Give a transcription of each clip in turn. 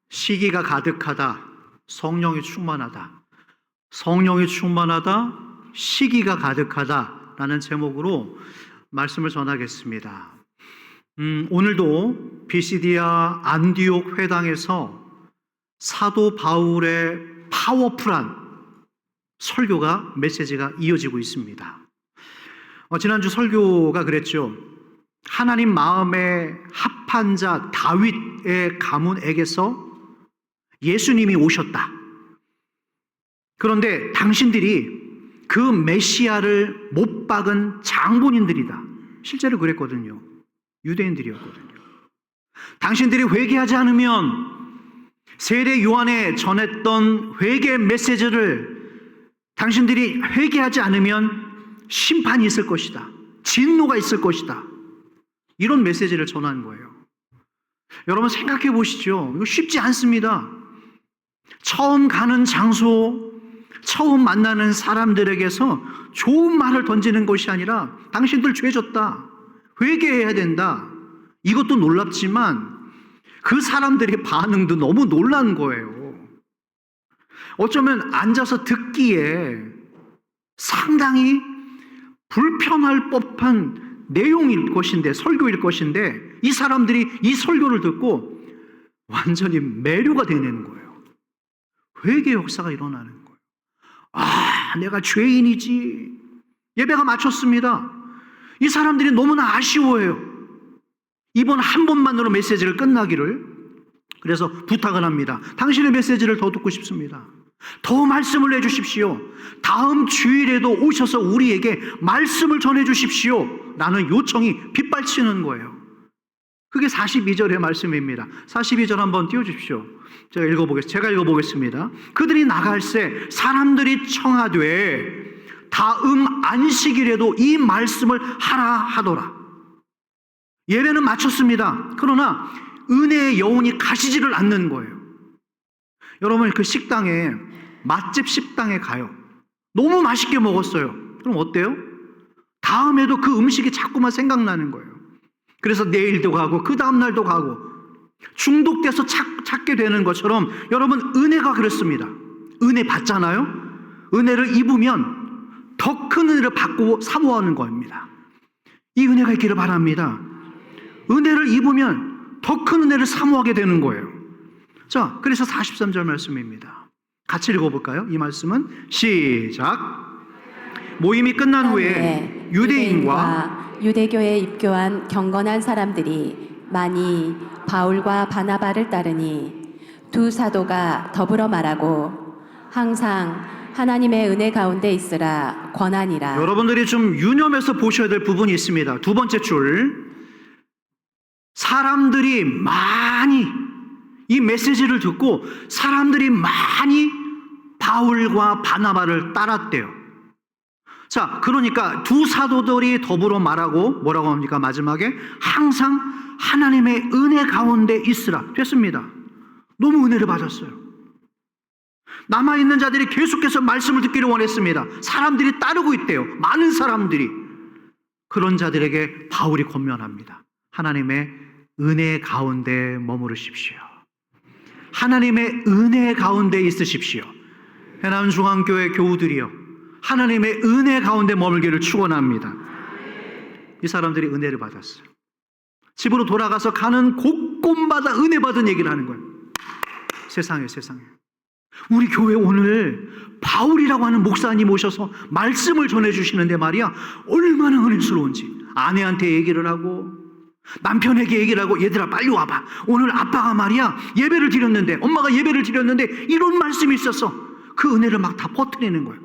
시기가 가득하다, 성령이 충만하다, 성령이 충만하다, 시기가 가득하다라는 제목으로 말씀을 전하겠습니다. 오늘도 비시디아 안디옥 회당에서 사도 바울의 파워풀한 설교가, 메시지가 이어지고 있습니다. 지난주 설교가 그랬죠. 하나님 마음에 합한 자 다윗의 가문에게서 예수님이 오셨다. 그런데 당신들이 그 메시아를 못 박은 장본인들이다. 실제로 그랬거든요. 유대인들이었거든요. 당신들이 회개하지 않으면 세례 요한에 전했던 회개 메시지를, 당신들이 회개하지 않으면 심판이 있을 것이다, 진노가 있을 것이다, 이런 메시지를 전하는 거예요. 여러분 생각해 보시죠. 이거 쉽지 않습니다. 처음 가는 장소, 처음 만나는 사람들에게서 좋은 말을 던지는 것이 아니라 당신들 죄졌다, 회개해야 된다, 이것도 놀랍지만 그 사람들의 반응도 너무 놀란 거예요. 어쩌면 앉아서 듣기에 상당히 불편할 법한 내용일 것인데, 설교일 것인데, 이 사람들이 이 설교를 듣고 완전히 매료가 되는 거예요. 회개 역사가 일어나는 거예요. 아, 내가 죄인이지. 예배가 마쳤습니다. 이 사람들이 너무나 아쉬워해요. 이번 한 번만으로 메시지를 끝나기를. 그래서 부탁을 합니다. 당신의 메시지를 더 듣고 싶습니다. 더 말씀을 해주십시오. 다음 주일에도 오셔서 우리에게 말씀을 전해주십시오 라는 요청이 빗발치는 거예요. 그게 42절의 말씀입니다. 42절 한번 띄워주십시오. 제가 읽어보겠습니다. 그들이 나갈새 사람들이 청하되 다음 안식일에도 이 말씀을 하라 하더라. 예배는 마쳤습니다. 그러나 은혜의 여운이 가시지를 않는 거예요. 여러분, 그 식당에, 맛집 식당에 가요. 너무 맛있게 먹었어요. 그럼 어때요? 다음에도 그 음식이 자꾸만 생각나는 거예요. 그래서 내일도 가고 그 다음날도 가고 중독돼서 찾게 되는 것처럼 여러분, 은혜가 그렇습니다. 은혜 받잖아요. 은혜를 입으면 더 큰 은혜를 받고 사모하는 겁니다. 이 은혜가 있기를 바랍니다. 은혜를 입으면 더 큰 은혜를 사모하게 되는 거예요. 자, 그래서 43절 말씀입니다. 같이 읽어볼까요? 이 말씀은 시작. 모임이 끝난 후에 유대인과 유대교에 입교한 경건한 사람들이 많이 바울과 바나바를 따르니 두 사도가 더불어 말하고 항상 하나님의 은혜 가운데 있으라 권하니라. 여러분들이 좀 유념해서 보셔야 될 부분이 있습니다. 두 번째 줄, 사람들이 많이, 이 메시지를 듣고 사람들이 많이 바울과 바나바를 따랐대요. 자, 그러니까 두 사도들이 더불어 말하고 뭐라고 합니까? 마지막에 항상 하나님의 은혜 가운데 있으라 됐습니다. 너무 은혜를 받았어요. 남아있는 자들이 계속해서 말씀을 듣기를 원했습니다. 사람들이 따르고 있대요. 많은 사람들이. 그런 자들에게 바울이 권면합니다. 하나님의 은혜 가운데 머무르십시오. 하나님의 은혜 가운데 있으십시오. 해남중앙교회 교우들이요, 하나님의 은혜 가운데 머물기를 축원합니다. 이 사람들이 은혜를 받았어요. 집으로 돌아가서 가는 곳곳마다 은혜 받은 얘기를 하는 거예요. 세상에. 우리 교회 오늘 바울이라고 하는 목사님 오셔서 말씀을 전해주시는데 말이야, 얼마나 은혜스러운지. 아내한테 얘기를 하고 남편에게 얘기를 하고, 얘들아 빨리 와봐, 오늘 아빠가 말이야 예배를 드렸는데, 엄마가 예배를 드렸는데 이런 말씀이 있었어. 그 은혜를 막 다 퍼뜨리는 거예요.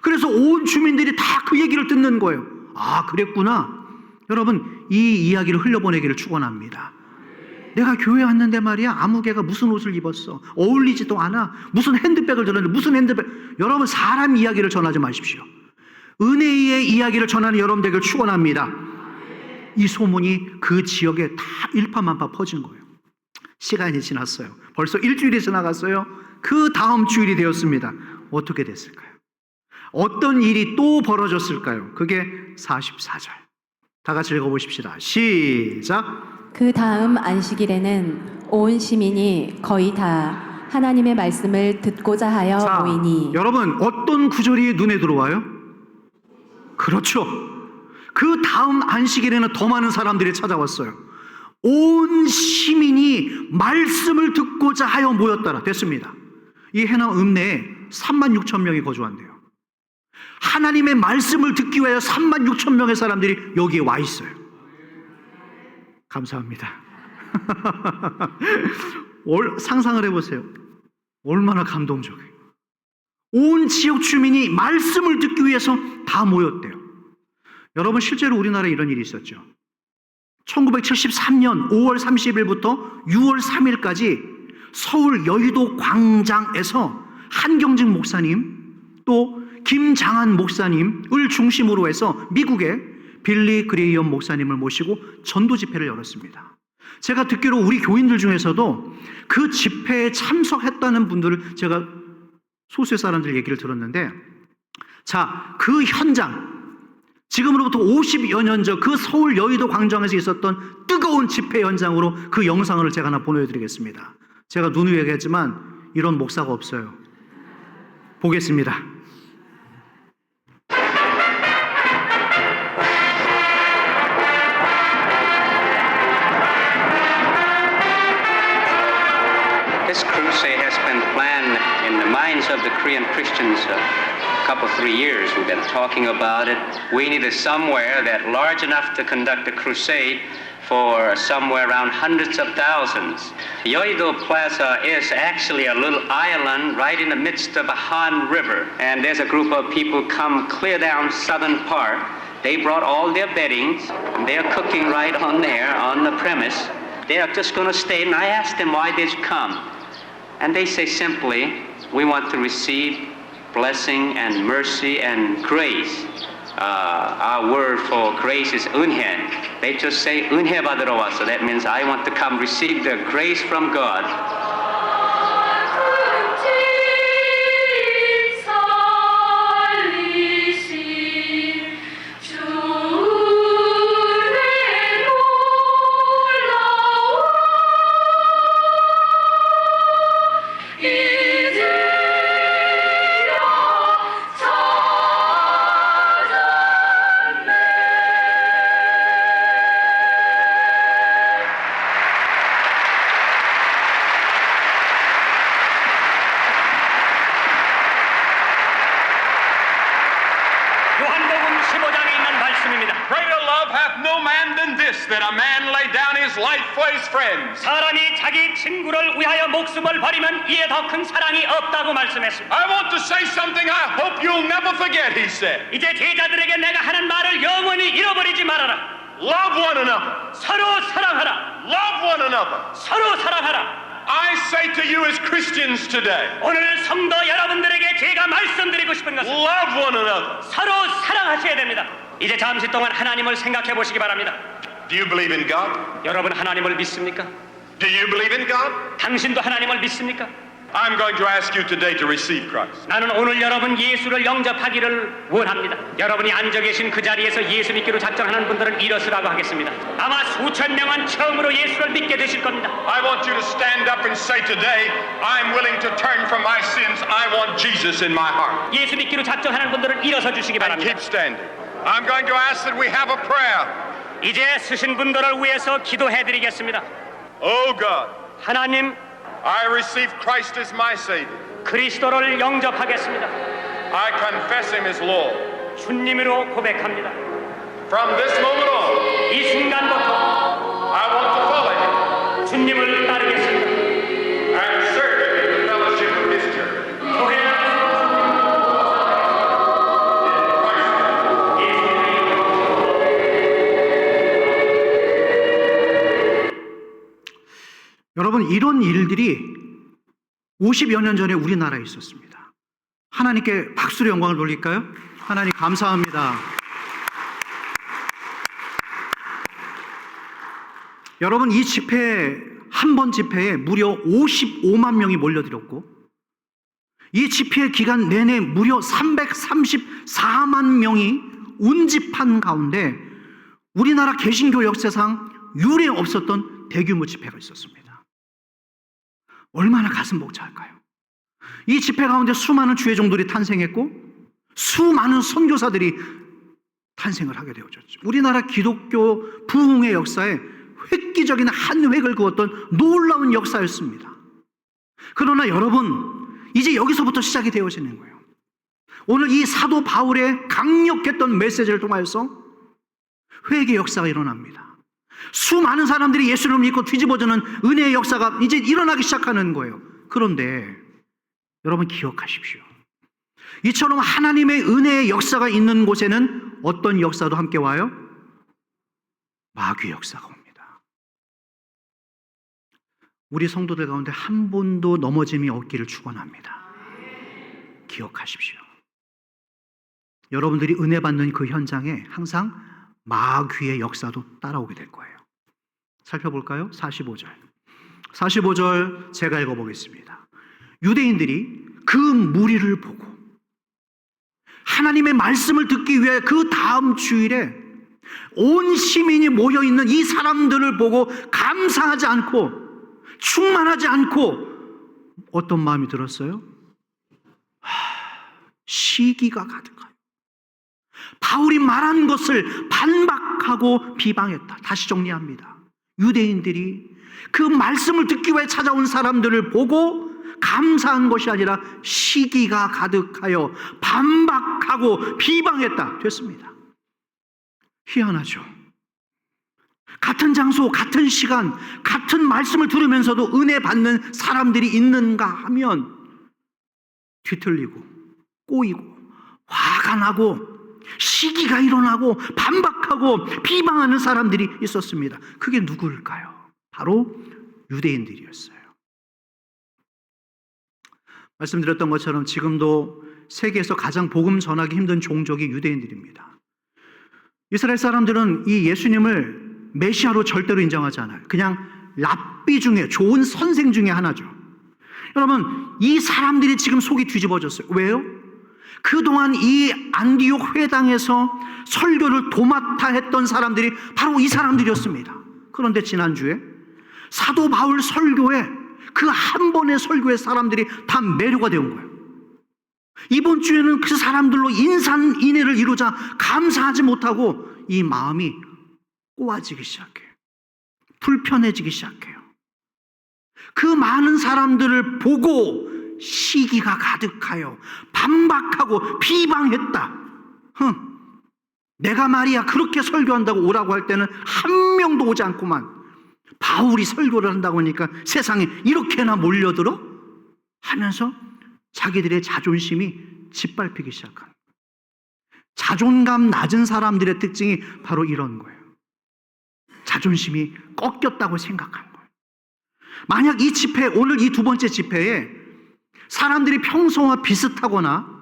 그래서 온 주민들이 다 그 얘기를 듣는 거예요. 아, 그랬구나. 여러분, 이 이야기를 흘려보내기를 축원합니다. 내가 교회 왔는데 말이야, 아무개가 무슨 옷을 입었어, 어울리지도 않아, 무슨 핸드백을 들었는데 무슨 핸드백. 여러분, 사람 이야기를 전하지 마십시오. 은혜의 이야기를 전하는 여러분 되기를 축원합니다. 이 소문이 그 지역에 다 일파만파 퍼진 거예요. 시간이 지났어요. 벌써 일주일이 지나갔어요. 그 다음 주일이 되었습니다. 어떻게 됐을까요? 어떤 일이 또 벌어졌을까요? 그게 44절. 다 같이 읽어보십시다. 시작. 그 다음 안식일에는 온 시민이 거의 다 하나님의 말씀을 듣고자 하여 자, 모이니 여러분 어떤 구절이 눈에 들어와요? 그렇죠. 그 다음 안식일에는 더 많은 사람들이 찾아왔어요. 온 시민이 말씀을 듣고자 하여 모였더라. 됐습니다. 이 해남 읍내에 36,000명이 거주한대요. 하나님의 말씀을 듣기 위하여 36,000명의 사람들이 여기에 와 있어요. 감사합니다. 상상을 해보세요. 얼마나 감동적이에요. 온 지역 주민이 말씀을 듣기 위해서 다 모였대요. 여러분 실제로 우리나라에 이런 일이 있었죠. 1973년 5월 30일부터 6월 3일까지 서울 여의도 광장에서 한경직 목사님 또 김장한 목사님을 중심으로 해서 미국의 빌리 그레이엄 목사님을 모시고 전도 집회를 열었습니다. 제가 듣기로 우리 교인들 중에서도 그 집회에 참석했다는 분들을 제가 소수의 사람들 얘기를 들었는데, 자, 그 현장, 지금으로부터 50여 년 전 그 서울 여의도 광장에서 있었던 뜨거운 집회 현장으로 그 영상을 제가 하나 보내드리겠습니다. 제가 누누이 얘기했지만 이런 목사가 없어요. 보겠습니다. This crusade has been planned in the minds of the Korean Christians a couple, 3 years. We've been talking about it. We needed somewhere that large enough to conduct a crusade for somewhere around hundreds of thousands. Yeouido Plaza is actually a little island right in the midst of a Han River. And there's a group of people come clear down Southern Park. They brought all their beddings, and they're cooking right on there on the premise. They're just going to stay, and I asked them why they'd come. And they say simply, we want to receive blessing and mercy and grace. Our word for grace is 은혜. They just say 은혜 받으러 왔어. That means I want to come receive the grace from God. 요한복음 15장에 있는 말씀입니다. Greater love hath no man than this, that a man lay down his life for his friends. 사람이 자기 친구를 위하여 목숨을 버리면 이에 더 큰 사랑이 없다고 말씀했습니다. I want to say something I hope you'll never forget, he said. 이제 제자들에게 내가 하는 말을 영원히 잃어버리지 말아라. Love one another. 서로 사랑하라. Love one another. 서로 사랑하라. I say to you as Christians today, 오늘 성도 여러분들에게 제가 말씀드리고 싶은 것은 love one another. 서로 사랑하셔야 됩니다. 이제 잠시 동안 하나님을 생각해 보시기 바랍니다. Do you believe in God? 여러분 하나님을 믿습니까? Do you believe in God? 당신도 하나님을 믿습니까? I'm going to ask you today to receive Christ. 나는 오늘 여러분 예수를 영접하기를 원합니다. 여러분이 앉아 계신 그 자리에서 예수 믿기로 작정하는 분들은 일어서라고 하겠습니다. 아마 수천 명은 처음으로 예수를 믿게 되실 겁니다. I want you to stand up and say today, I'm willing to turn from my sins. I want Jesus in my heart. 예수 믿기로 작정하는 분들은 일어서 주시기 And 바랍니다. keep standing. I'm going to ask that we have a prayer. 이제 쓰신 분들을 위해서 기도해 드리겠습니다. Oh God, 하나님, I receive Christ as my Savior. 그리스도를 영접하겠습니다. I confess Him as Lord. 주님으로 고백합니다. From this moment on, 이 순간부터 I want to follow Him 주님을 따르겠습니다. and serve Him in the fellowship of His church. 교회 여러분 이런 일들이 50여 년 전에 우리나라에 있었습니다. 하나님께 박수로 영광을 돌릴까요? 하나님 감사합니다. 여러분 이 집회 한 번 집회에 무려 55만 명이 몰려들었고 이 집회 기간 내내 무려 334만 명이 운집한 가운데 우리나라 개신교 역사상 유례 없었던 대규모 집회가 있었습니다. 얼마나 가슴 벅찰까요? 이 집회 가운데 수많은 주의 종들이 탄생했고 수많은 선교사들이 탄생을 하게 되어졌죠. 우리나라 기독교 부흥의 역사에 획기적인 한 획을 그었던 놀라운 역사였습니다. 그러나 여러분, 이제 여기서부터 시작이 되어지는 거예요. 오늘 이 사도 바울의 강력했던 메시지를 통하여서 회개 역사가 일어납니다. 수많은 사람들이 예수를 믿고 뒤집어지는 은혜의 역사가 이제 일어나기 시작하는 거예요. 그런데 여러분 기억하십시오. 이처럼 하나님의 은혜의 역사가 있는 곳에는 어떤 역사도 함께 와요? 마귀의 역사가 옵니다. 우리 성도들 가운데 한 번도 넘어짐이 없기를 축원합니다. 기억하십시오. 여러분들이 은혜 받는 그 현장에 항상 마귀의 역사도 따라오게 될 거예요. 살펴볼까요? 45절. 45절 제가 읽어보겠습니다. 유대인들이 그 무리를 보고 하나님의 말씀을 듣기 위해 그 다음 주일에 온 시민이 모여있는 이 사람들을 보고 감사하지 않고 충만하지 않고 어떤 마음이 들었어요? 시기가 가득해요. 바울이 말한 것을 반박하고 비방했다. 다시 정리합니다. 유대인들이 그 말씀을 듣기 위해 찾아온 사람들을 보고 감사한 것이 아니라 시기가 가득하여 반박하고 비방했다. 됐습니다. 희한하죠. 같은 장소, 같은 시간, 같은 말씀을 들으면서도 은혜 받는 사람들이 있는가 하면 뒤틀리고 꼬이고 화가 나고 시기가 일어나고 반박하고 비방하는 사람들이 있었습니다. 그게 누구일까요? 바로 유대인들이었어요. 말씀드렸던 것처럼 지금도 세계에서 가장 복음 전하기 힘든 종족이 유대인들입니다. 이스라엘 사람들은 이 예수님을 메시아로 절대로 인정하지 않아요. 그냥 랍비 중에 좋은 선생 중에 하나죠. 여러분, 이 사람들이 지금 속이 뒤집어졌어요. 왜요? 그동안 이 안디옥 회당에서 설교를 도맡아 했던 사람들이 바로 이 사람들이었습니다. 그런데 지난주에 사도 바울 설교에 그 한 번의 설교에 사람들이 다 매료가 되온 거예요. 이번 주에는 그 사람들로 인산인해를 이루자 감사하지 못하고 이 마음이 꼬아지기 시작해요. 불편해지기 시작해요. 그 많은 사람들을 보고 시기가 가득하여 반박하고 비방했다. 내가 말이야 그렇게 설교한다고 오라고 할 때는 한 명도 오지 않고만 바울이 설교를 한다고 하니까 세상에 이렇게나 몰려들어? 하면서 자기들의 자존심이 짓밟히기 시작한 거예요. 자존감 낮은 사람들의 특징이 바로 이런 거예요. 자존심이 꺾였다고 생각한 거예요. 만약 이 집회, 오늘 이 두 번째 집회에 사람들이 평소와 비슷하거나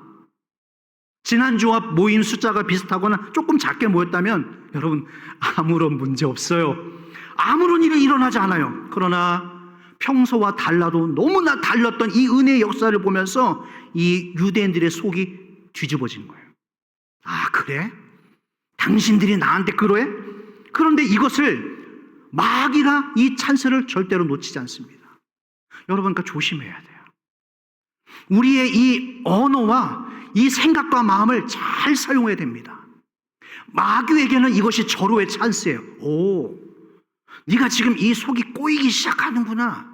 지난주와 모인 숫자가 비슷하거나 조금 작게 모였다면 여러분 아무런 문제 없어요. 아무런 일이 일어나지 않아요. 그러나 평소와 달라도 너무나 달랐던 이 은혜의 역사를 보면서 이 유대인들의 속이 뒤집어진 거예요. 아, 그래? 당신들이 나한테 그러해? 그런데 이것을 마귀가 이 찬스를 절대로 놓치지 않습니다. 여러분, 그러니까 조심해야 돼요. 우리의 이 언어와 이 생각과 마음을 잘 사용해야 됩니다. 마귀에게는 이것이 절호의 찬스예요. 오, 네가 지금 이 속이 꼬이기 시작하는구나.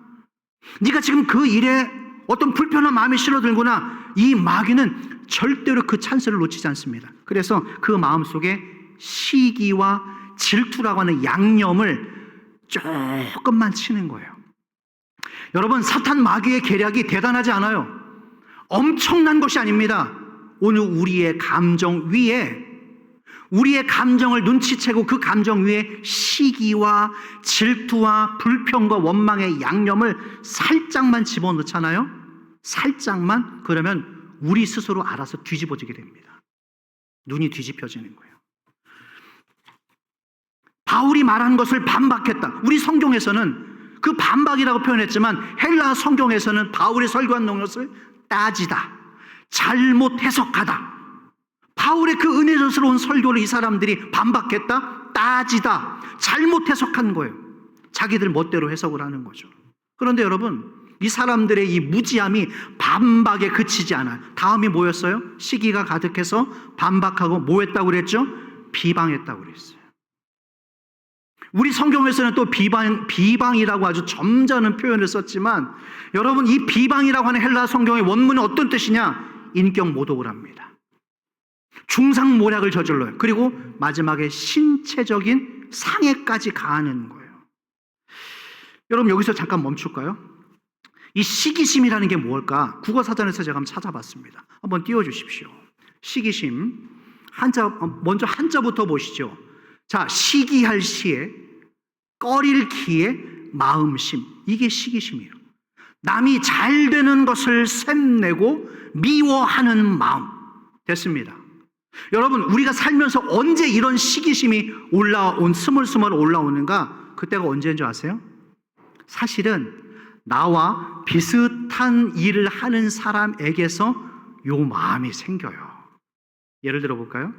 네가 지금 그 일에 어떤 불편한 마음이 실어들구나. 이 마귀는 절대로 그 찬스를 놓치지 않습니다. 그래서 그 마음속에 시기와 질투라고 하는 양념을 조금만 치는 거예요. 여러분, 사탄 마귀의 계략이 대단하지 않아요. 엄청난 것이 아닙니다. 오늘 우리의 감정 위에, 우리의 감정을 눈치채고 그 감정 위에 시기와 질투와 불평과 원망의 양념을 살짝만 집어넣잖아요. 살짝만. 그러면 우리 스스로 알아서 뒤집어지게 됩니다. 눈이 뒤집혀지는 거예요. 바울이 말한 것을 반박했다. 우리 성경에서는 그 반박이라고 표현했지만 헬라 성경에서는 바울이 설교한 것을 따지다, 잘못 해석하다. 바울의 그 은혜스러운 설교를 이 사람들이 반박했다, 따지다, 잘못 해석한 거예요. 자기들 멋대로 해석을 하는 거죠. 그런데 여러분, 이 사람들의 이 무지함이 반박에 그치지 않아요. 다음이 뭐였어요? 시기가 가득해서 반박하고 뭐 했다고 그랬죠? 비방했다고 그랬어요. 우리 성경에서는 또 비방이라고 아주 점잖은 표현을 썼지만 여러분, 이 비방이라고 하는 헬라 성경의 원문은 어떤 뜻이냐? 인격 모독을 합니다. 중상모략을 저질러요. 그리고 마지막에 신체적인 상해까지 가하는 거예요. 여러분, 여기서 잠깐 멈출까요? 이 시기심이라는 게 뭘까? 국어사전에서 제가 한번 찾아봤습니다. 한번 띄워주십시오. 시기심. 먼저 한자부터 보시죠. 자, 시기할 시에, 꺼릴 기에, 마음심. 이게 시기심이에요. 남이 잘 되는 것을 샘내고 미워하는 마음. 됐습니다. 여러분, 우리가 살면서 언제 이런 시기심이 스물스물 올라오는가? 그때가 언제인 줄 아세요? 사실은 나와 비슷한 일을 하는 사람에게서 요 마음이 생겨요. 예를 들어 볼까요?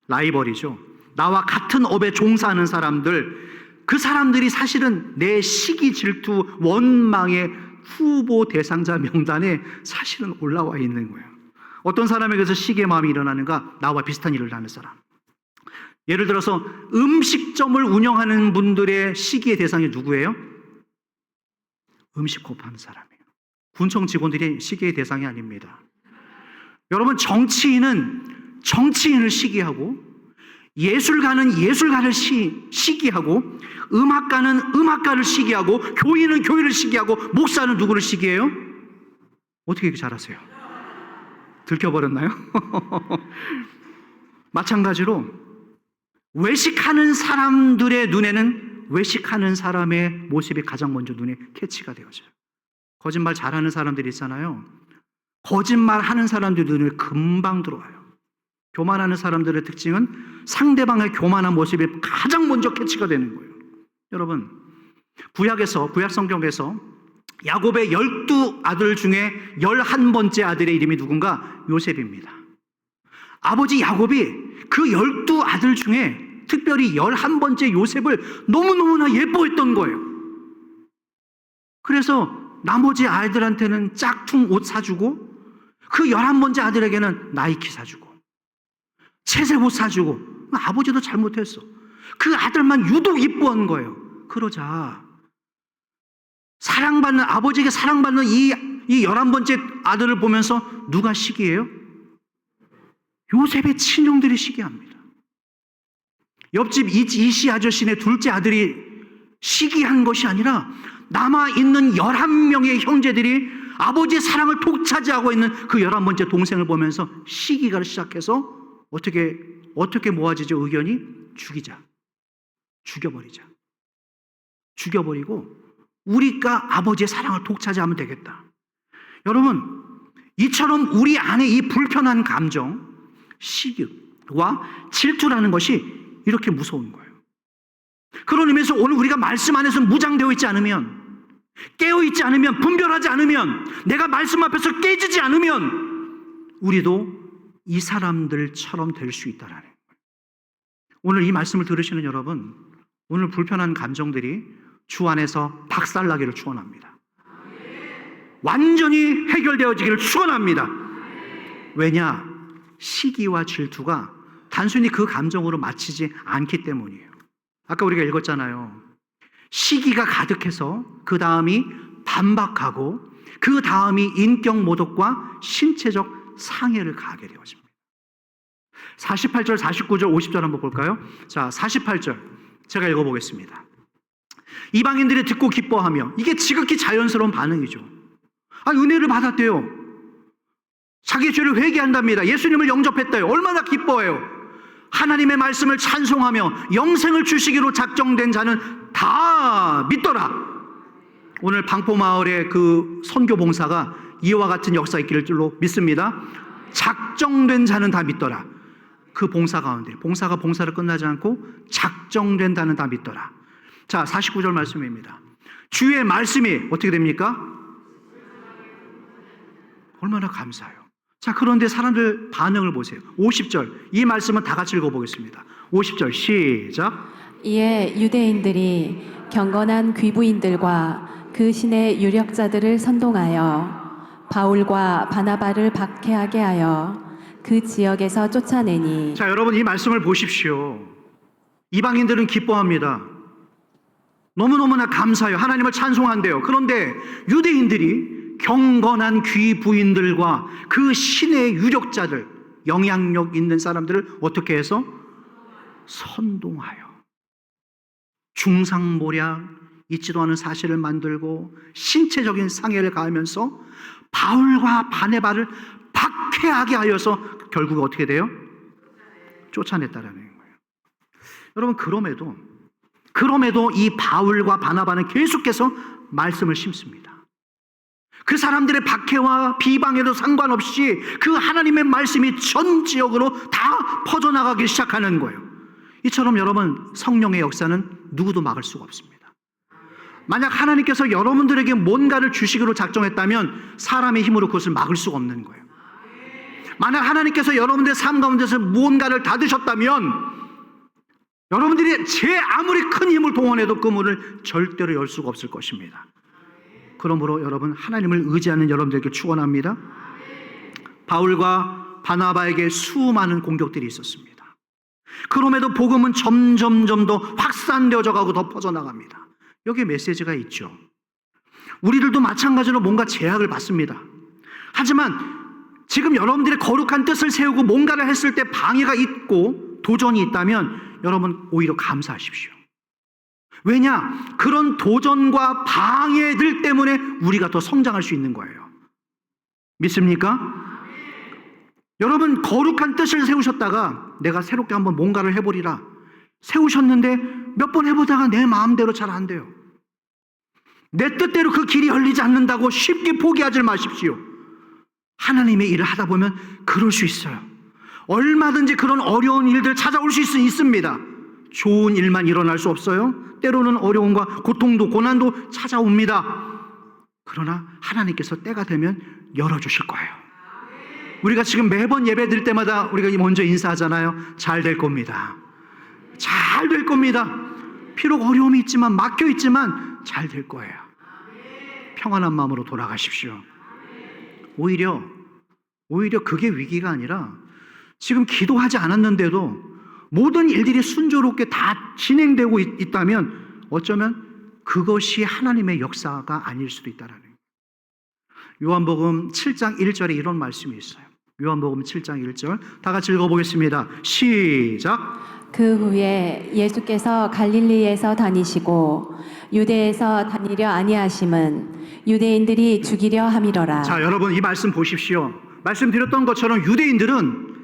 라이벌이죠. 나와 같은 업에 종사하는 사람들, 그 사람들이 사실은 내 시기 질투 원망의 후보 대상자 명단에 사실은 올라와 있는 거예요. 어떤 사람에게서 시기의 마음이 일어나는가? 나와 비슷한 일을 하는 사람. 예를 들어서 음식점을 운영하는 분들의 시기의 대상이 누구예요? 음식 곱하는 사람이에요. 군청 직원들이 시기의 대상이 아닙니다. 여러분, 정치인을 시기하고, 예술가는 예술가를 시기하고, 음악가는 음악가를 시기하고, 교인은 교인을 시기하고, 목사는 누구를 시기해요? 어떻게 이렇게 잘하세요? 들켜버렸나요? 마찬가지로 외식하는 사람들의 눈에는 외식하는 사람의 모습이 가장 먼저 눈에 캐치가 되어져요. 거짓말 잘하는 사람들이 있잖아요. 거짓말하는 사람들 눈에 금방 들어와요. 교만하는 사람들의 특징은 상대방의 교만한 모습이 가장 먼저 캐치가 되는 거예요. 여러분, 구약 성경에서 야곱의 12아들 중에 11번째 아들의 이름이 누군가? 요셉입니다. 아버지 야곱이 그 12아들 중에 특별히 11번째 요셉을 너무너무나 예뻐했던 거예요. 그래서 나머지 아이들한테는 짝퉁 옷 사주고, 그 11번째 아들에게는 나이키 사주고, 채색 옷 사주고. 아버지도 잘못했어. 그 아들만 유독 이뻐한 거예요. 그러자 아버지에게 사랑받는 이 11번째 아들을 보면서 누가 시기해요? 요셉의 친형들이 시기합니다. 옆집 이씨 아저씨네 둘째 아들이 시기한 것이 아니라 남아있는 11명의 형제들이 아버지의 사랑을 독차지하고 있는 그 11번째 동생을 보면서 시기가 시작해서 어떻게 모아지죠? 의견이 죽여버리고 우리가 아버지의 사랑을 독차지하면 되겠다. 여러분, 이처럼 우리 안에 이 불편한 감정, 시기와 질투라는 것이 이렇게 무서운 거예요. 그런 의미에서 오늘 우리가 말씀 안에서 무장되어 있지 않으면, 깨어있지 않으면, 분별하지 않으면, 내가 말씀 앞에서 깨지지 않으면 우리도 이 사람들처럼 될 수 있다라는 거예요. 오늘 이 말씀을 들으시는 여러분, 오늘 불편한 감정들이 주 안에서 박살나기를 축원합니다. 완전히 해결되어지기를 축원합니다. 왜냐? 시기와 질투가 단순히 그 감정으로 마치지 않기 때문이에요. 아까 우리가 읽었잖아요. 시기가 가득해서 그 다음이 반박하고 그 다음이 인격 모독과 신체적 상해를 가하게 되어집니다. 48절, 49절, 50절 한번 볼까요? 자, 48절 제가 읽어보겠습니다. 이방인들이 듣고 기뻐하며, 이게 지극히 자연스러운 반응이죠. 은혜를 받았대요. 자기 죄를 회개한답니다. 예수님을 영접했대요. 얼마나 기뻐해요. 하나님의 말씀을 찬송하며 영생을 주시기로 작정된 자는 다 믿더라. 오늘 방포마을의 그 선교 봉사가 이와 같은 역사 있기를 줄로 믿습니다. 작정된 자는 다 믿더라. 그 봉사 가운데 봉사를 끝나지 않고 작정된다는 다 믿더라. 자, 49절 말씀입니다. 주의 말씀이 어떻게 됩니까? 얼마나 감사해요. 자, 그런데 사람들 반응을 보세요. 50절, 이 말씀은 다 같이 읽어보겠습니다. 50절 시작. 이에 유대인들이 경건한 귀부인들과 그 신의 유력자들을 선동하여 바울과 바나바를 박해하게 하여 그 지역에서 쫓아내니. 자, 여러분 이 말씀을 보십시오. 이방인들은 기뻐합니다. 너무너무나 감사해요. 하나님을 찬송한대요. 그런데 유대인들이 경건한 귀부인들과 그 신의 유력자들, 영향력 있는 사람들을 어떻게 해서? 선동하여. 중상모략, 있지도 않은 사실을 만들고 신체적인 상해를 가하면서 바울과 바네바를 박해하게 하여서 결국 어떻게 돼요? 쫓아냈다라는 거예요. 여러분, 그럼에도 이 바울과 바나바는 계속해서 말씀을 심습니다. 그 사람들의 박해와 비방에도 상관없이 그 하나님의 말씀이 전 지역으로 다 퍼져나가기 시작하는 거예요. 이처럼 여러분, 성령의 역사는 누구도 막을 수가 없습니다. 만약 하나님께서 여러분들에게 뭔가를 주시기로 작정했다면 사람의 힘으로 그것을 막을 수가 없는 거예요. 만약 하나님께서 여러분들의 삶 가운데서 무언가를 닫으셨다면 여러분들이 제 아무리 큰 힘을 동원해도 그 문을 절대로 열 수가 없을 것입니다. 그러므로 여러분, 하나님을 의지하는 여러분들에게 축원합니다. 바울과 바나바에게 수많은 공격들이 있었습니다. 그럼에도 복음은 점점 더 확산되어져 가고 더 퍼져나갑니다. 여기에 메시지가 있죠. 우리들도 마찬가지로 뭔가 제약을 받습니다. 하지만 지금 여러분들의 거룩한 뜻을 세우고 뭔가를 했을 때 방해가 있고 도전이 있다면 여러분 오히려 감사하십시오. 왜냐? 그런 도전과 방해들 때문에 우리가 더 성장할 수 있는 거예요. 믿습니까? 여러분, 거룩한 뜻을 세우셨다가 내가 새롭게 한번 뭔가를 해보리라 세우셨는데 몇 번 해보다가 내 마음대로 잘 안 돼요. 내 뜻대로 그 길이 열리지 않는다고 쉽게 포기하지 마십시오. 하나님의 일을 하다 보면 그럴 수 있어요. 얼마든지 그런 어려운 일들 찾아올 수 있습니다. 좋은 일만 일어날 수 없어요. 때로는 어려움과 고통도 고난도 찾아옵니다. 그러나 하나님께서 때가 되면 열어주실 거예요. 우리가 지금 매번 예배 드릴 때마다 우리가 먼저 인사하잖아요. 잘 될 겁니다. 잘 될 겁니다. 비록 어려움이 있지만 막혀 있지만 잘 될 거예요. 평안한 마음으로 돌아가십시오. 오히려 그게 위기가 아니라 지금 기도하지 않았는데도 모든 일들이 순조롭게 다 진행되고 있다면 어쩌면 그것이 하나님의 역사가 아닐 수도 있다라는 거예요. 요한복음 7장 1절에 이런 말씀이 있어요. 요한복음 7장 1절 다 같이 읽어보겠습니다. 시작. 그 후에 예수께서 갈릴리에서 다니시고 유대에서 다니려 아니하심은 유대인들이 죽이려 함이러라. 자, 여러분 이 말씀 보십시오. 말씀드렸던 것처럼 유대인들은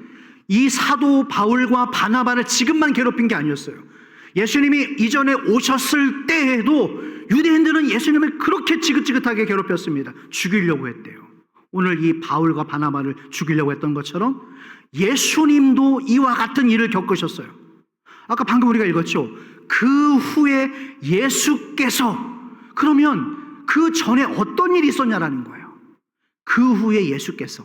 이 사도 바울과 바나바를 지금만 괴롭힌 게 아니었어요. 예수님이 이전에 오셨을 때에도 유대인들은 예수님을 그렇게 지긋지긋하게 괴롭혔습니다. 죽이려고 했대요. 오늘 이 바울과 바나바를 죽이려고 했던 것처럼 예수님도 이와 같은 일을 겪으셨어요. 아까 방금 우리가 읽었죠. 그 후에 예수께서, 그러면 그 전에 어떤 일이 있었냐라는 거예요. 그 후에 예수께서,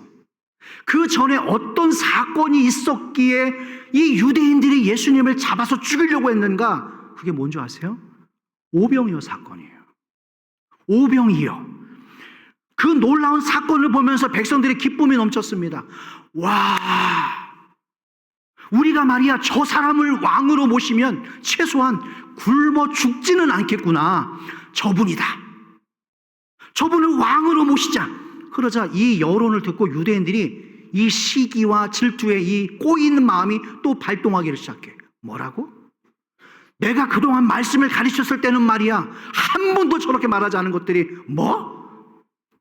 그 전에 어떤 사건이 있었기에 이 유대인들이 예수님을 잡아서 죽이려고 했는가? 그게 뭔지 아세요? 오병이어 사건이에요. 오병이어. 그 놀라운 사건을 보면서 백성들의 기쁨이 넘쳤습니다. 와, 우리가 말이야 저 사람을 왕으로 모시면 최소한 굶어 죽지는 않겠구나. 저분이다. 저분을 왕으로 모시자. 그러자 이 여론을 듣고 유대인들이 이 시기와 질투에 이 꼬이는 마음이 또 발동하기를 시작해. 뭐라고? 내가 그동안 말씀을 가르쳤을 때는 말이야 한 번도 저렇게 말하지 않은 것들이 뭐?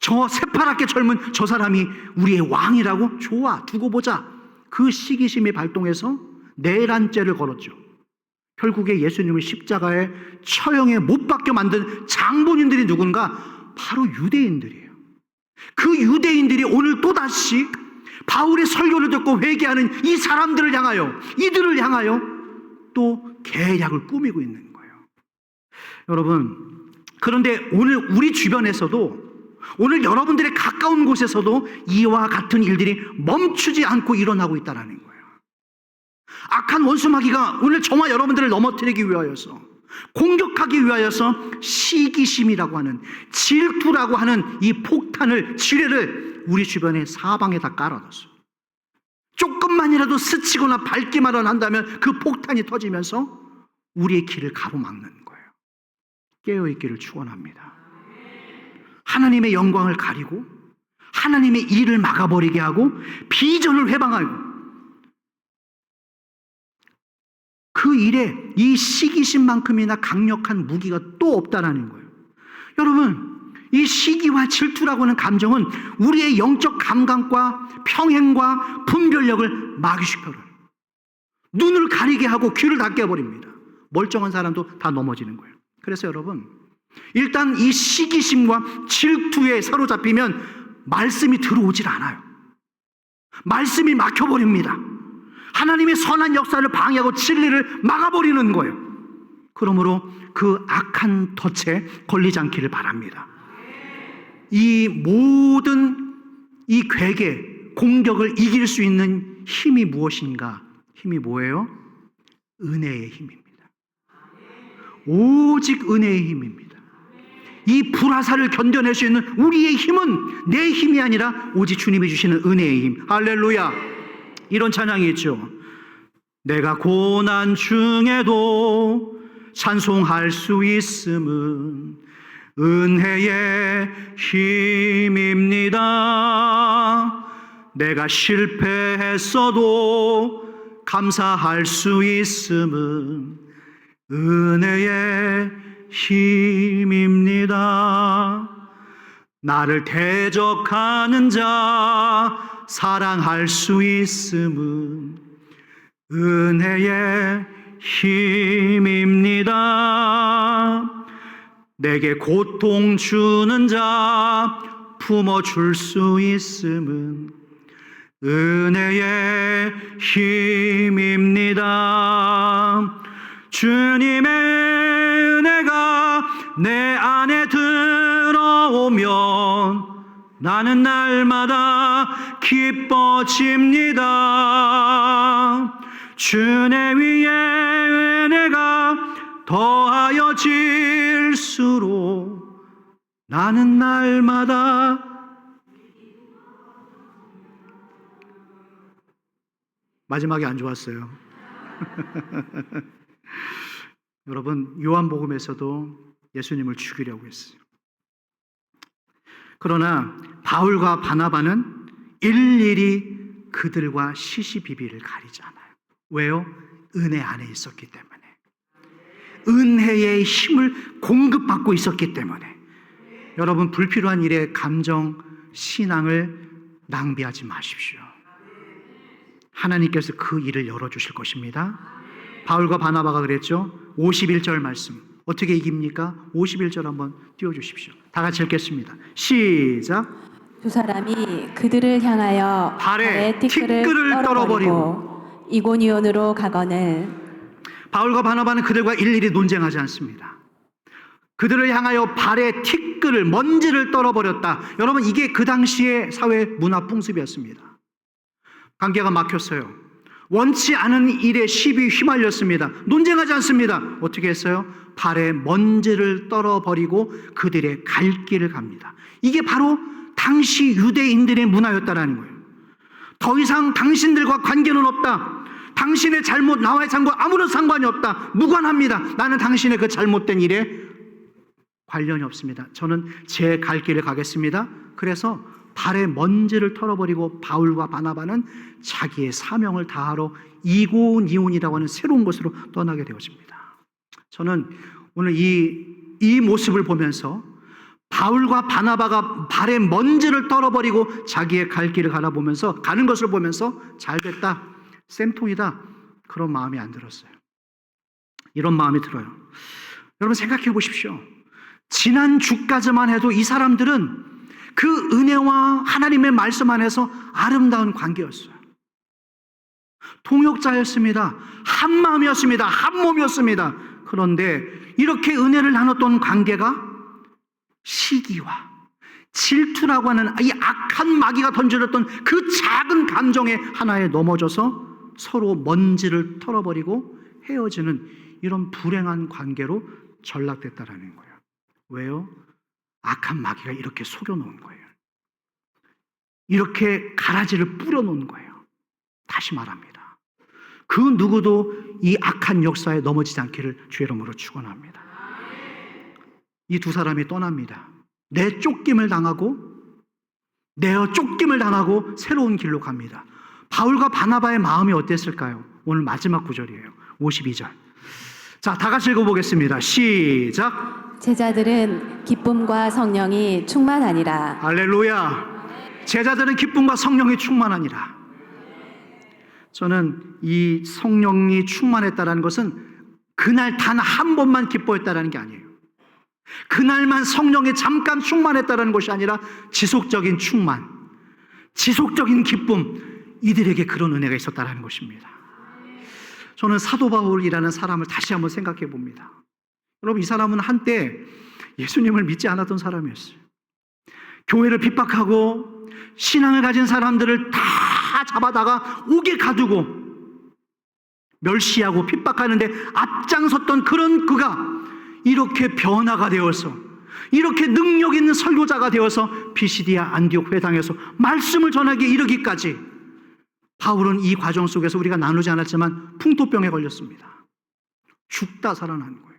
저 새파랗게 젊은 저 사람이 우리의 왕이라고? 좋아, 두고 보자. 그 시기심이 발동해서 내란죄를 걸었죠. 결국에 예수님을 십자가에 처형에 못 박혀 만든 장본인들이 누군가? 바로 유대인들이에요. 그 유대인들이 오늘 또다시 바울의 설교를 듣고 회개하는 이 사람들을 향하여, 이들을 향하여 또 계략을 꾸미고 있는 거예요. 여러분, 그런데 오늘 우리 주변에서도, 오늘 여러분들의 가까운 곳에서도 이와 같은 일들이 멈추지 않고 일어나고 있다는 거예요. 악한 원수 마귀가 오늘 저와 여러분들을 넘어뜨리기 위하여서, 공격하기 위하여서 시기심이라고 하는, 질투라고 하는 이 폭탄을, 지뢰를 우리 주변에 사방에 다 깔아놨어요. 조금만이라도 스치거나 밟기만 한다면 그 폭탄이 터지면서 우리의 길을 가로막는 거예요. 깨어있기를 축원합니다. 하나님의 영광을 가리고 하나님의 일을 막아버리게 하고 비전을 회방하고, 그 일에 이 시기심만큼이나 강력한 무기가 또 없다라는 거예요. 여러분, 이 시기와 질투라고 하는 감정은 우리의 영적 감각과 평행과 분별력을 마귀시켜요. 눈을 가리게 하고 귀를 닫게 해버립니다. 멀쩡한 사람도 다 넘어지는 거예요. 그래서 여러분, 일단 이 시기심과 질투에 사로잡히면 말씀이 들어오질 않아요. 말씀이 막혀버립니다. 하나님의 선한 역사를 방해하고 진리를 막아버리는 거예요. 그러므로 그 악한 덫에 걸리지 않기를 바랍니다. 이 모든 이 괴계, 공격을 이길 수 있는 힘이 무엇인가? 힘이 뭐예요? 은혜의 힘입니다. 오직 은혜의 힘입니다. 이 불화살을 견뎌낼 수 있는 우리의 힘은 내 힘이 아니라 오직 주님이 주시는 은혜의 힘. 할렐루야. 이런 찬양이 있죠. 내가 고난 중에도 찬송할 수 있음은 은혜의 힘입니다. 내가 실패했어도 감사할 수 있음은 은혜의 힘입니다. 나를 대적하는 자 사랑할 수 있음은 은혜의 힘입니다. 내게 고통 주는 자 품어줄 수 있음은 은혜의 힘입니다. 주님의 은혜가 내 안에 들어오면 나는 날마다 기뻐집니다. 주의 위에 은혜가 더하여질수록 나는 날마다 마지막에 안 좋았어요. 여러분, 요한복음에서도 예수님을 죽이려고 했어요. 그러나 바울과 바나바는 일일이 그들과 시시비비를 가리지 않아요. 왜요? 은혜 안에 있었기 때문에. 은혜의 힘을 공급받고 있었기 때문에. 여러분, 불필요한 일에 감정, 신앙을 낭비하지 마십시오. 하나님께서 그 일을 열어주실 것입니다. 바울과 바나바가 그랬죠. 51절 말씀 어떻게 이깁니까? 51절 한번 띄워주십시오. 다 같이 읽겠습니다. 시작. 두 사람이 그들을 향하여 발에 발에 티끌을 떨어버리고 이고니온으로 가거늘. 바울과 바나바는 그들과 일일이 논쟁하지 않습니다. 그들을 향하여 발에 티끌을, 먼지를 떨어버렸다. 여러분, 이게 그 당시의 사회 문화 풍습이었습니다. 관계가 막혔어요. 원치 않은 일에 시비 휘말렸습니다. 논쟁하지 않습니다. 어떻게 했어요? 발에 먼지를 떨어버리고 그들의 갈 길을 갑니다. 이게 바로 당시 유대인들의 문화였다라는 거예요. 더 이상 당신들과 관계는 없다. 당신의 잘못, 나와의 잘못 아무런 상관이 없다. 무관합니다. 나는 당신의 그 잘못된 일에 관련이 없습니다. 저는 제 갈 길을 가겠습니다. 그래서 발에 먼지를 털어버리고 바울과 바나바는 자기의 사명을 다하러 이고니온이라고 하는 새로운 곳으로 떠나게 되어집니다. 저는 오늘 이 모습을 보면서 바울과 바나바가 발에 먼지를 떨어버리고 자기의 갈 길을 가는 것을 보면서 잘됐다, 쌤통이다, 그런 마음이 안 들었어요. 이런 마음이 들어요. 여러분, 생각해 보십시오. 지난 주까지만 해도 이 사람들은 그 은혜와 하나님의 말씀 안에서 아름다운 관계였어요. 통역자였습니다. 한 마음이었습니다. 한 몸이었습니다. 그런데 이렇게 은혜를 나눴던 관계가 시기와 질투라고 하는 이 악한 마귀가 던져줬던 그 작은 감정의 하나에 넘어져서 서로 먼지를 털어버리고 헤어지는 이런 불행한 관계로 전락됐다라는 거예요. 왜요? 악한 마귀가 이렇게 속여놓은 거예요. 이렇게 가라지를 뿌려놓은 거예요. 다시 말합니다. 그 누구도 이 악한 역사에 넘어지지 않기를 주의 이름으로 축원합니다. 이 두 사람이 떠납니다. 내 쫓김을 당하고 새로운 길로 갑니다. 바울과 바나바의 마음이 어땠을까요? 오늘 마지막 구절이에요. 52절. 자, 다 같이 읽어보겠습니다. 시작. 제자들은 기쁨과 성령이 충만하니라. 할렐루야. 제자들은 기쁨과 성령이 충만하니라. 저는 이 성령이 충만했다는 것은 그날 단 한 번만 기뻐했다는 게 아니에요. 그날만 성령이 잠깐 충만했다는 것이 아니라 지속적인 충만, 지속적인 기쁨, 이들에게 그런 은혜가 있었다는 것입니다. 저는 사도 바울이라는 사람을 다시 한번 생각해 봅니다. 여러분, 이 사람은 한때 예수님을 믿지 않았던 사람이었어요. 교회를 핍박하고 신앙을 가진 사람들을 다 잡아다가 옥에 가두고 멸시하고 핍박하는데 앞장섰던 그런 그가 이렇게 변화가 되어서, 이렇게 능력 있는 설교자가 되어서 피시디아 안디옥 회당에서 말씀을 전하기에 이르기까지, 바울은 이 과정 속에서 우리가 나누지 않았지만 풍토병에 걸렸습니다. 죽다 살아난 거예요.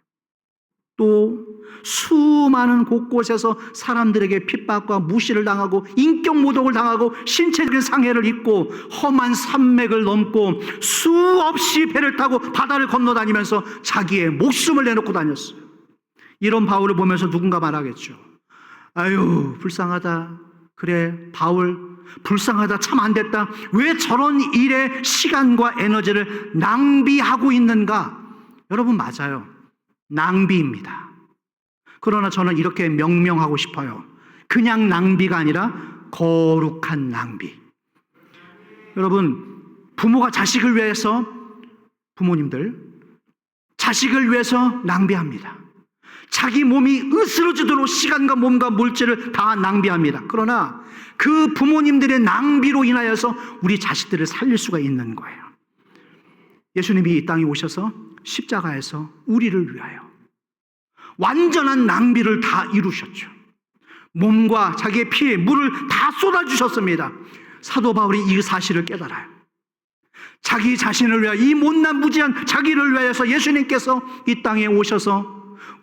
또 수많은 곳곳에서 사람들에게 핍박과 무시를 당하고 인격 모독을 당하고 신체적인 상해를 입고 험한 산맥을 넘고 수없이 배를 타고 바다를 건너다니면서 자기의 목숨을 내놓고 다녔어요. 이런 바울을 보면서 누군가 말하겠죠. 아유, 불쌍하다. 그래, 바울 불쌍하다. 참 안 됐다. 왜 저런 일에 시간과 에너지를 낭비하고 있는가? 여러분, 맞아요. 낭비입니다. 그러나 저는 이렇게 명명하고 싶어요. 그냥 낭비가 아니라 거룩한 낭비. 여러분, 부모가 자식을 위해서, 부모님들 자식을 위해서 낭비합니다. 자기 몸이 으스러지도록 시간과 몸과 물질을 다 낭비합니다. 그러나 그 부모님들의 낭비로 인하여서 우리 자식들을 살릴 수가 있는 거예요. 예수님이 이 땅에 오셔서 십자가에서 우리를 위하여 완전한 낭비를 다 이루셨죠. 몸과 자기의 피, 물을 다 쏟아주셨습니다. 사도 바울이 이 사실을 깨달아요. 자기 자신을 위하여, 이 못난 무지한 자기를 위하여서 예수님께서 이 땅에 오셔서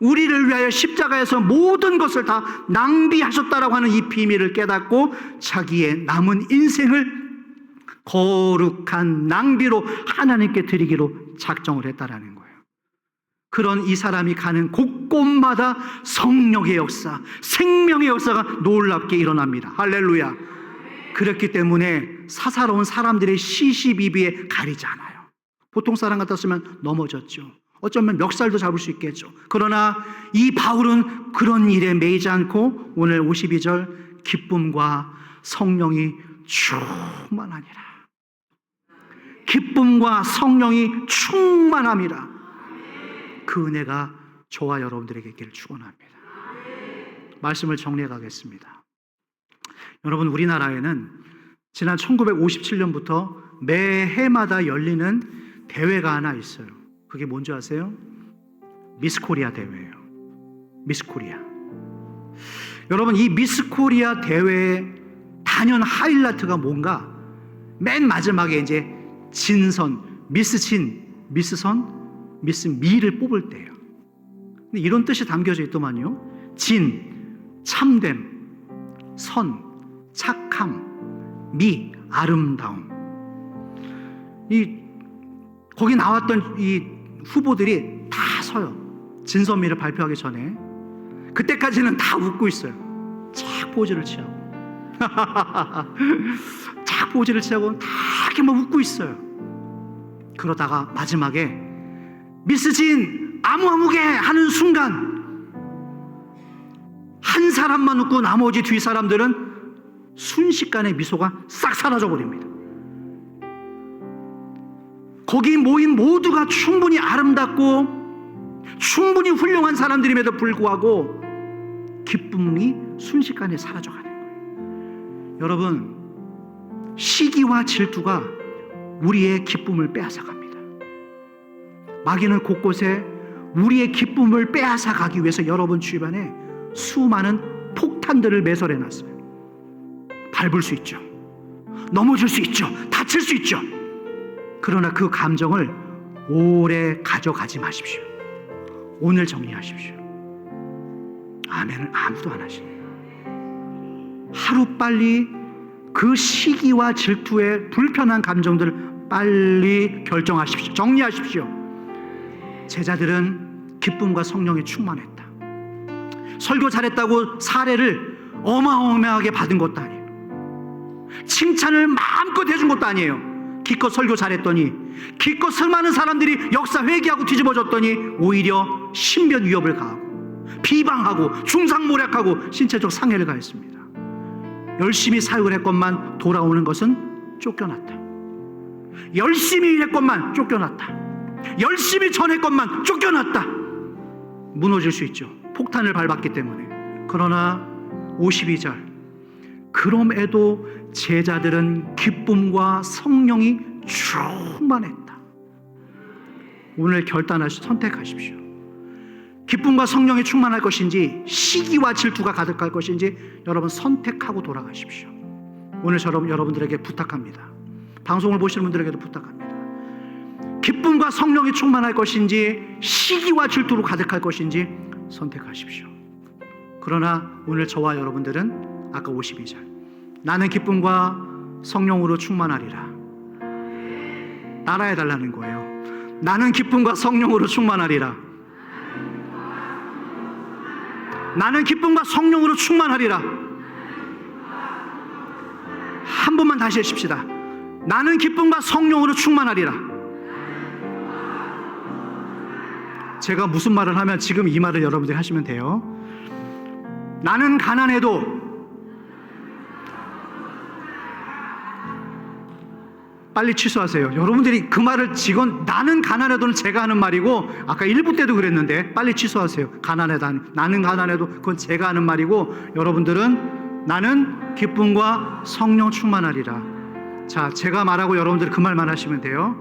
우리를 위하여 십자가에서 모든 것을 다 낭비하셨다라고 하는 이 비밀을 깨닫고 자기의 남은 인생을 거룩한 낭비로 하나님께 드리기로 작정을 했다라는 거예요. 그런 이 사람이 가는 곳곳마다 성령의 역사, 생명의 역사가 놀랍게 일어납니다. 할렐루야. 그렇기 때문에 사사로운 사람들의 시시비비에 가리지 않아요. 보통 사람 같았으면 넘어졌죠. 어쩌면 멱살도 잡을 수 있겠죠. 그러나 이 바울은 그런 일에 매이지 않고 오늘 52절 기쁨과 성령이 충만하니라. 기쁨과 성령이 충만함이라. 그 은혜가 저와 여러분들에게 있기를 축원합니다. 말씀을 정리해 가겠습니다. 여러분, 우리나라에는 지난 1957년부터 매해마다 열리는 대회가 하나 있어요. 그게 뭔지 아세요? 미스 코리아 대회예요. 미스 코리아. 여러분, 이 미스 코리아 대회의 단연 하이라이트가 뭔가? 맨 마지막에 이제 진선, 미스 진, 미스 선, 미스 미를 뽑을 때예요. 근데 이런 뜻이 담겨져 있더만요. 진, 참됨, 선, 착함, 미, 아름다움. 거기 나왔던 이 후보들이 다 서요. 진선미를 발표하기 전에. 그때까지는 다 웃고 있어요. 착 포즈를 취하고 착 포즈를 취하고 다 이렇게 막 웃고 있어요. 그러다가 마지막에 미스 진 아무개 하는 순간 한 사람만 웃고 나머지 뒤 사람들은 순식간에 미소가 싹 사라져 버립니다. 거기 모인 모두가 충분히 아름답고 충분히 훌륭한 사람들임에도 불구하고 기쁨이 순식간에 사라져가는 거예요. 여러분, 시기와 질투가 우리의 기쁨을 빼앗아갑니다. 마귀는 곳곳에 우리의 기쁨을 빼앗아가기 위해서 여러분 주변에 수많은 폭탄들을 매설해놨어요. 밟을 수 있죠. 넘어질 수 있죠. 다칠 수 있죠. 그러나 그 감정을 오래 가져가지 마십시오. 오늘 정리하십시오. 아멘을 아무도 안 하시네요. 하루빨리 그 시기와 질투의 불편한 감정들을 빨리 결정하십시오. 정리하십시오. 제자들은 기쁨과 성령에 충만했다. 설교 잘했다고 사례를 어마어마하게 받은 것도 아니에요. 칭찬을 마음껏 해준 것도 아니에요. 기껏 설교 잘했더니, 기껏 수많은 사람들이 역사 회개하고 뒤집어졌더니 오히려 신변 위협을 가하고 비방하고 중상모략하고 신체적 상해를 가했습니다. 열심히 사역을 했건만 돌아오는 것은 쫓겨났다. 열심히 일했건만 쫓겨났다. 열심히 전했건만 쫓겨났다. 무너질 수 있죠. 폭탄을 밟았기 때문에. 그러나 52절, 그럼에도 제자들은 기쁨과 성령이 충만했다. 오늘 선택하십시오. 기쁨과 성령이 충만할 것인지 시기와 질투가 가득할 것인지 여러분 선택하고 돌아가십시오. 오늘 저는 여러분들에게 부탁합니다. 방송을 보시는 분들에게도 부탁합니다. 기쁨과 성령이 충만할 것인지 시기와 질투로 가득할 것인지 선택하십시오. 그러나 오늘 저와 여러분들은 아까 52절, 나는 기쁨과 성령으로 충만하리라. 따라해달라는 거예요. 나는 기쁨과 성령으로 충만하리라. 나는 기쁨과 성령으로 충만하리라. 한 번만 다시 해십시다. 나는 기쁨과 성령으로 충만하리라. 제가 무슨 말을 하면 지금 이 말을 여러분들이 하시면 돼요. 나는 가난해도, 빨리 취소하세요. 여러분들이 그 말을 나는 가난해도는 제가 하는 말이고, 아까 1부 때도 그랬는데 빨리 취소하세요. 나는 가난해도 그건 제가 하는 말이고, 여러분들은 나는 기쁨과 성령 충만하리라. 자, 제가 말하고 여러분들이 그 말만 하시면 돼요.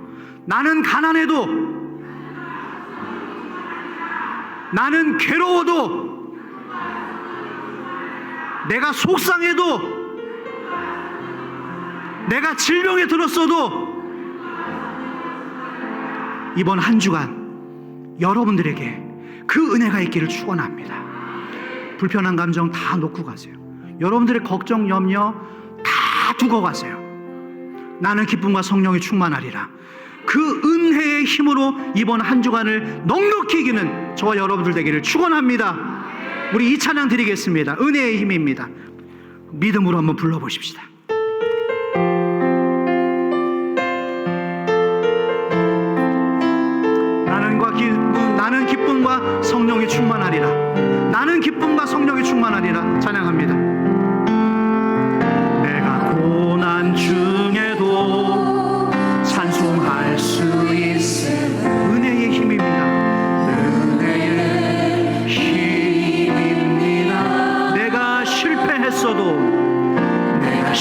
나는 가난해도, 나는 괴로워도, 내가 속상해도, 내가 질병에 들었어도 이번 한 주간 여러분들에게 그 은혜가 있기를 축원합니다. 불편한 감정 다 놓고 가세요. 여러분들의 걱정, 염려 다 두고 가세요. 나는 기쁨과 성령이 충만하리라. 그 은혜의 힘으로 이번 한 주간을 넉넉히 이기는 저와 여러분들 되기를 축원합니다. 우리 이 찬양 드리겠습니다. 은혜의 힘입니다. 믿음으로 한번 불러보십시다. 나는 기쁨과 성령이 충만하리라. 나는 기쁨과 성령이 충만하리라. 찬양합니다. 내가 고난 중에도 찬송할 수 있는 은혜의 힘입니다. 은혜의 힘입니다. 내가 실패했어도, 내가